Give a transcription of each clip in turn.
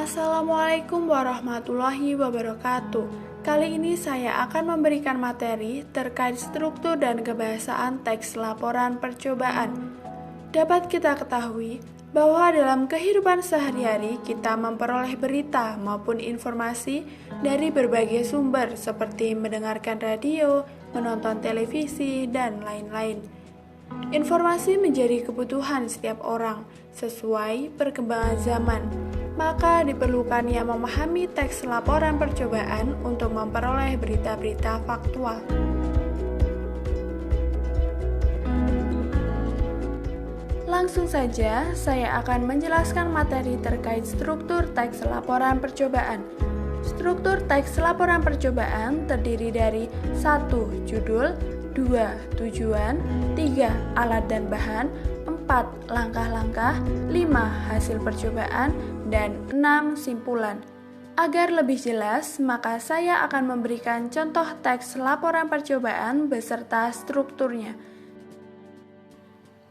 Assalamualaikum warahmatullahi wabarakatuh. Kali ini saya akan memberikan materi terkait struktur dan kebahasaan teks laporan percobaan. Dapat kita ketahui bahwa dalam kehidupan sehari-hari kita memperoleh berita maupun informasi dari berbagai sumber seperti mendengarkan radio, menonton televisi, dan lain-lain. Informasi menjadi kebutuhan setiap orang sesuai perkembangan zaman. Maka diperlukan yang memahami teks laporan percobaan untuk memperoleh berita-berita faktual. Langsung saja, saya akan menjelaskan materi terkait struktur teks laporan percobaan. Struktur teks laporan percobaan terdiri dari 1. Judul, 2. Tujuan, 3. Alat dan bahan, 4. Langkah-langkah, 5. Hasil percobaan, dan 6. Simpulan. Agar lebih jelas, maka saya akan memberikan contoh teks laporan percobaan beserta strukturnya.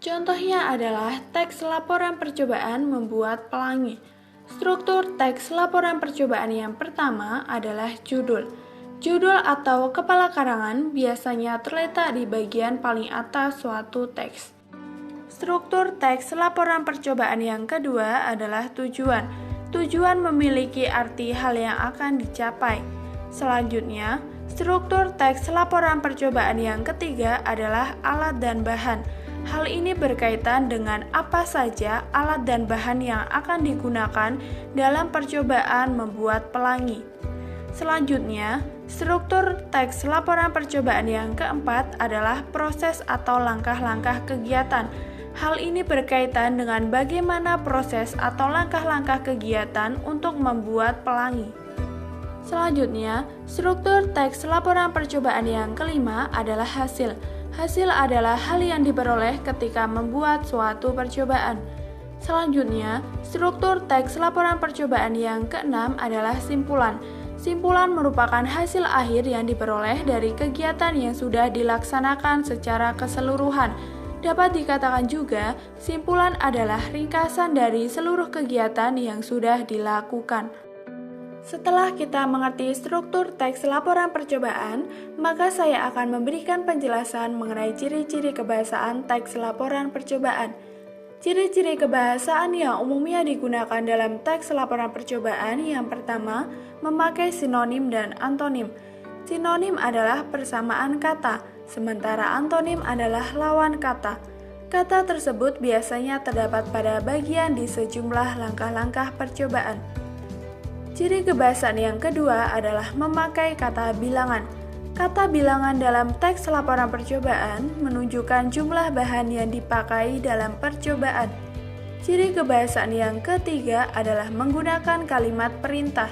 Contohnya adalah teks laporan percobaan membuat pelangi. Struktur teks laporan percobaan yang pertama adalah judul. Judul atau kepala karangan biasanya terletak di bagian paling atas suatu teks. Struktur teks laporan percobaan yang kedua adalah tujuan. Tujuan memiliki arti hal yang akan dicapai. Selanjutnya, struktur teks laporan percobaan yang ketiga adalah alat dan bahan. Hal ini berkaitan dengan apa saja alat dan bahan yang akan digunakan dalam percobaan membuat pelangi. Selanjutnya, struktur teks laporan percobaan yang keempat adalah proses atau langkah-langkah kegiatan. Hal ini berkaitan dengan bagaimana proses atau langkah-langkah kegiatan untuk membuat pelangi. Selanjutnya, struktur teks laporan percobaan yang kelima adalah hasil. Hasil adalah hal yang diperoleh ketika membuat suatu percobaan. Selanjutnya, struktur teks laporan percobaan yang keenam adalah simpulan. Simpulan merupakan hasil akhir yang diperoleh dari kegiatan yang sudah dilaksanakan secara keseluruhan. Dapat dikatakan juga, simpulan adalah ringkasan dari seluruh kegiatan yang sudah dilakukan. Setelah kita mengerti struktur teks laporan percobaan, maka saya akan memberikan penjelasan mengenai ciri-ciri kebahasaan teks laporan percobaan. Ciri-ciri kebahasaan yang umumnya digunakan dalam teks laporan percobaan yang pertama, memakai sinonim dan antonim. Sinonim adalah persamaan kata, sementara antonim adalah lawan kata. Kata tersebut biasanya terdapat pada bagian di sejumlah langkah-langkah percobaan. Ciri kebahasaan yang kedua adalah memakai kata bilangan. Kata bilangan dalam teks laporan percobaan menunjukkan jumlah bahan yang dipakai dalam percobaan. Ciri kebahasaan yang ketiga adalah menggunakan kalimat perintah.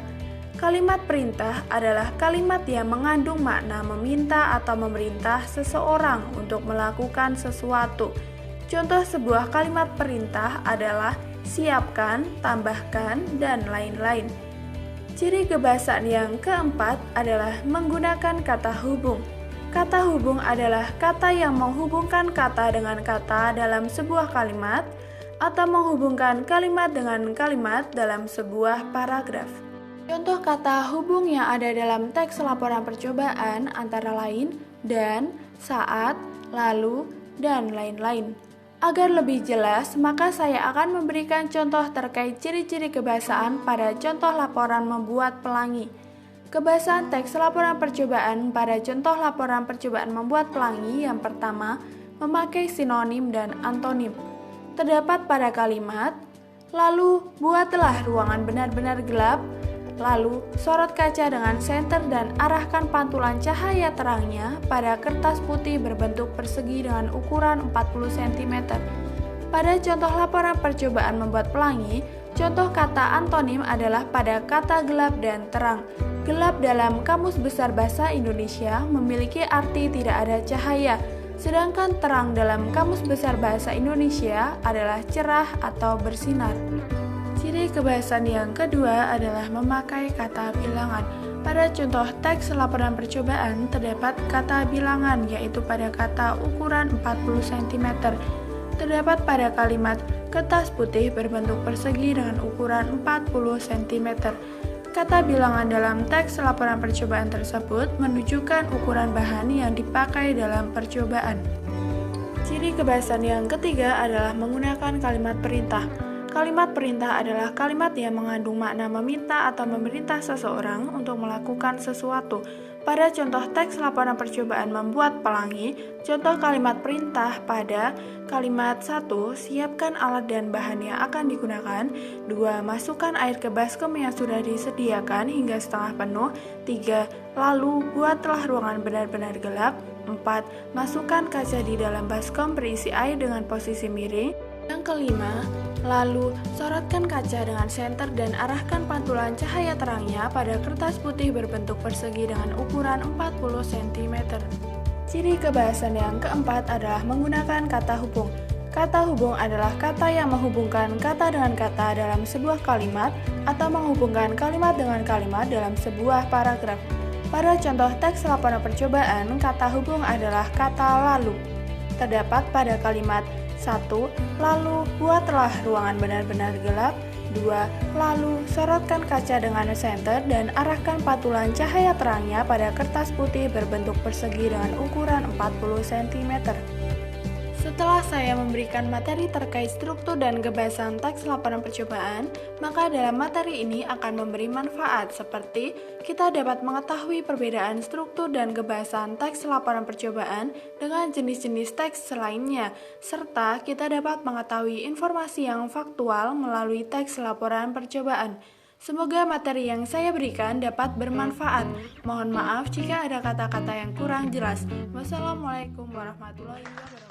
Kalimat perintah adalah kalimat yang mengandung makna meminta atau memerintah seseorang untuk melakukan sesuatu. Contoh sebuah kalimat perintah adalah siapkan, tambahkan, dan lain-lain. Ciri kebahasaan yang keempat adalah menggunakan kata hubung. Kata hubung adalah kata yang menghubungkan kata dengan kata dalam sebuah kalimat atau menghubungkan kalimat dengan kalimat dalam sebuah paragraf. Contoh kata hubung yang ada dalam teks laporan percobaan antara lain dan, saat, lalu, dan lain-lain. Agar lebih jelas, maka saya akan memberikan contoh terkait ciri-ciri kebahasaan pada contoh laporan membuat pelangi. Kebahasaan teks laporan percobaan pada contoh laporan percobaan membuat pelangi yang pertama, memakai sinonim dan antonim. Terdapat pada kalimat, lalu buatlah ruangan benar-benar gelap, lalu sorot kaca dengan senter dan arahkan pantulan cahaya terangnya pada kertas putih berbentuk persegi dengan ukuran 40 cm. Pada contoh laporan percobaan membuat pelangi, contoh kata antonim adalah pada kata gelap dan terang. Gelap dalam Kamus Besar Bahasa Indonesia memiliki arti tidak ada cahaya, sedangkan terang dalam Kamus Besar Bahasa Indonesia adalah cerah atau bersinar. Ciri kebahasaan yang kedua adalah memakai kata bilangan. Pada contoh teks laporan percobaan terdapat kata bilangan yaitu pada kata ukuran 40 cm. Terdapat pada kalimat kertas putih berbentuk persegi dengan ukuran 40 cm. Kata bilangan dalam teks laporan percobaan tersebut menunjukkan ukuran bahan yang dipakai dalam percobaan. Ciri kebahasan yang ketiga adalah menggunakan kalimat perintah. Kalimat perintah adalah kalimat yang mengandung makna meminta atau memerintah seseorang untuk melakukan sesuatu. Pada contoh teks laporan percobaan membuat pelangi, contoh kalimat perintah pada kalimat 1, siapkan alat dan bahan yang akan digunakan. 2, masukkan air ke baskom yang sudah disediakan hingga setengah penuh. 3, lalu buatlah ruangan benar-benar gelap. 4, masukkan kaca di dalam baskom berisi air dengan posisi miring. Yang kelima, lalu sorotkan kaca dengan senter dan arahkan pantulan cahaya terangnya pada kertas putih berbentuk persegi dengan ukuran 40 cm. Ciri kebahasan yang keempat adalah menggunakan kata hubung. Kata hubung adalah kata yang menghubungkan kata dengan kata dalam sebuah kalimat atau menghubungkan kalimat dengan kalimat dalam sebuah paragraf. Pada contoh teks laporan percobaan, kata hubung adalah kata lalu. Terdapat pada kalimat 1. Lalu buatlah ruangan benar-benar gelap. 2. Lalu sorotkan kaca dengan senter dan arahkan pantulan cahaya terangnya pada kertas putih berbentuk persegi dengan ukuran 40 cm. Setelah saya memberikan materi terkait struktur dan kebahasan teks laporan percobaan, maka dalam materi ini akan memberi manfaat seperti kita dapat mengetahui perbedaan struktur dan kebahasan teks laporan percobaan dengan jenis-jenis teks lainnya, serta kita dapat mengetahui informasi yang faktual melalui teks laporan percobaan. Semoga materi yang saya berikan dapat bermanfaat. Mohon maaf jika ada kata-kata yang kurang jelas. Wassalamualaikum warahmatullahi wabarakatuh.